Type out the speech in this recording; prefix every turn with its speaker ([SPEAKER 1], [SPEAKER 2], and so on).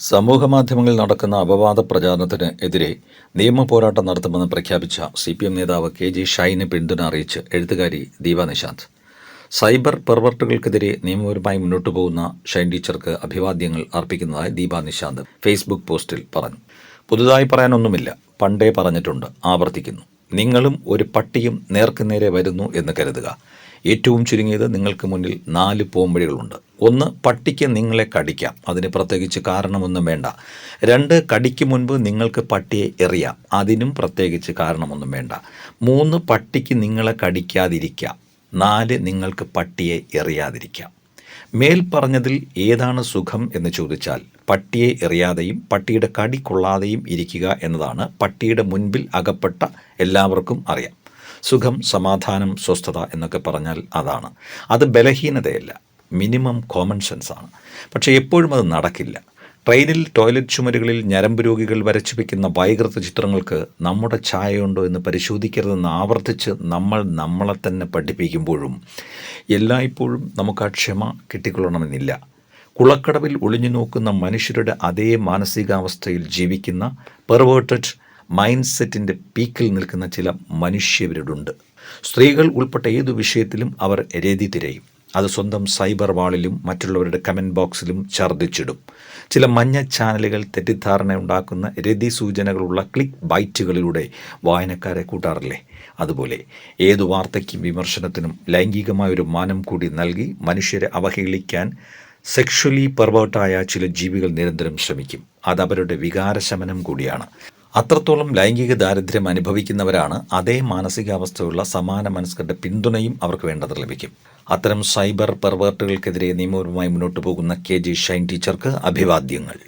[SPEAKER 1] സമൂഹമാധ്യമങ്ങളിൽ നടക്കുന്ന അപവാദ പ്രചാരണത്തിന് എതിരെ നിയമ പോരാട്ടം നടത്തുമെന്ന് പ്രഖ്യാപിച്ച CPM നേതാവ് KG ഷൈനെ പിന്തുണ അറിയിച്ച് എഴുത്തുകാരി ദീപ നിശാന്ത്. സൈബർ പെർവർട്ടുകൾക്കെതിരെ നിയമപരമായി മുന്നോട്ടു പോകുന്ന ഷൈൻ ടീച്ചർക്ക് അഭിവാദ്യങ്ങൾ അർപ്പിക്കുന്നതായി ദീപ നിശാന്ത് ഫേസ്ബുക്ക് പോസ്റ്റിൽ പറഞ്ഞു. പുതുതായി പറയാനൊന്നുമില്ല, പണ്ടേ പറഞ്ഞിട്ടുണ്ട്, ആവർത്തിക്കുന്നു. നിങ്ങളും ഒരു പട്ടിയും നേർക്കുനേരെ വരുന്നു എന്ന് കരുതുക. ഏറ്റവും ചുരുങ്ങിയത് നിങ്ങൾക്ക് മുന്നിൽ 4 പോംവഴികളുണ്ട്. 1, പട്ടിക്ക് നിങ്ങളെ കടിക്കാം, അതിന് പ്രത്യേകിച്ച് കാരണമൊന്നും വേണ്ട. 2, കടിക്ക് മുൻപ് നിങ്ങൾക്ക് പട്ടിയെ എറിയാം, അതിനും പ്രത്യേകിച്ച് കാരണമൊന്നും വേണ്ട. 3, പട്ടിക്ക് നിങ്ങളെ കടിക്കാതിരിക്കാം. 4, നിങ്ങൾക്ക് പട്ടിയെ എറിയാതിരിക്കാം. മേൽ പറഞ്ഞതിൽ ഏതാണ് സുഖം എന്ന് ചോദിച്ചാൽ പട്ടിയെ എറിയാതെയും പട്ടിയുടെ കടി കൊള്ളാതെയും ഇരിക്കുക എന്നതാണ് പട്ടിയുടെ മുൻപിൽ അകപ്പെട്ട എല്ലാവർക്കും അറിയാം. സുഖം, സമാധാനം, സ്വസ്ഥത എന്നൊക്കെ പറഞ്ഞാൽ അതാണ്. അത് ബലഹീനതയല്ല, മിനിമം കോമൺ സെൻസാണ്. പക്ഷേ എപ്പോഴും അത് നടക്കില്ല. ട്രെയിനിൽ ടോയ്ലറ്റ് ചുമരുകളിൽ ഞരമ്പ് രോഗികൾ വരച്ചു വയ്ക്കുന്ന വൈകൃത ചിത്രങ്ങൾക്ക് നമ്മുടെ ഛായയുണ്ടോ എന്ന് പരിശോധിക്കരുതെന്ന് ആവർത്തിച്ച് നമ്മളെ തന്നെ പഠിപ്പിക്കുമ്പോഴും എല്ലായ്പ്പോഴും നമുക്ക് ആ ക്ഷമ കിട്ടിക്കൊള്ളണമെന്നില്ല. കുളക്കടവിൽ ഒളിഞ്ഞു നോക്കുന്ന മനുഷ്യരുടെ അതേ മാനസികാവസ്ഥയിൽ ജീവിക്കുന്ന പെർവേർട്ടഡ് മൈൻഡ് സെറ്റിൻ്റെ പീക്കിൽ നിൽക്കുന്ന ചില മനുഷ്യരുണ്ട്. സ്ത്രീകൾ ഉൾപ്പെട്ട ഏതു വിഷയത്തിലും അവർ രതി തിരയും. അത് സ്വന്തം സൈബർ വാളിലും മറ്റുള്ളവരുടെ കമൻറ്റ് ബോക്സിലും ഛർദ്ദിച്ചിടും. ചില മഞ്ഞ ചാനലുകൾ തെറ്റിദ്ധാരണ ഉണ്ടാക്കുന്ന രതി സൂചനകളുള്ള ക്ലിക്ക് ബൈറ്റുകളിലൂടെ വായനക്കാരെ കൂട്ടാറില്ലേ? അതുപോലെ ഏതു വാർത്തയ്ക്കും വിമർശനത്തിനും ലൈംഗികമായൊരു മാനം കൂടി നൽകി മനുഷ്യരെ അവഹേളിക്കാൻ സെക്ഷലി പെർവേർട്ടായ ചില ജീവികൾ നിരന്തരം ശ്രമിക്കും. അത് അവരുടെ വികാരശമനം കൂടിയാണ്. അത്രത്തോളം ലൈംഗിക ദാരിദ്ര്യം അനുഭവിക്കുന്നവരാണ്. അതേ മാനസികാവസ്ഥയുള്ള സമാന മനസ്കരുടെ പിന്തുണയും അവർക്ക് വേണ്ടത് ലഭിക്കും. അത്തരം സൈബർ പെർവേർട്ടുകൾക്കെതിരെ നിയമപരമായി മുന്നോട്ട് പോകുന്ന KG ഷൈൻ ടീച്ചർക്ക് അഭിവാദ്യങ്ങൾ.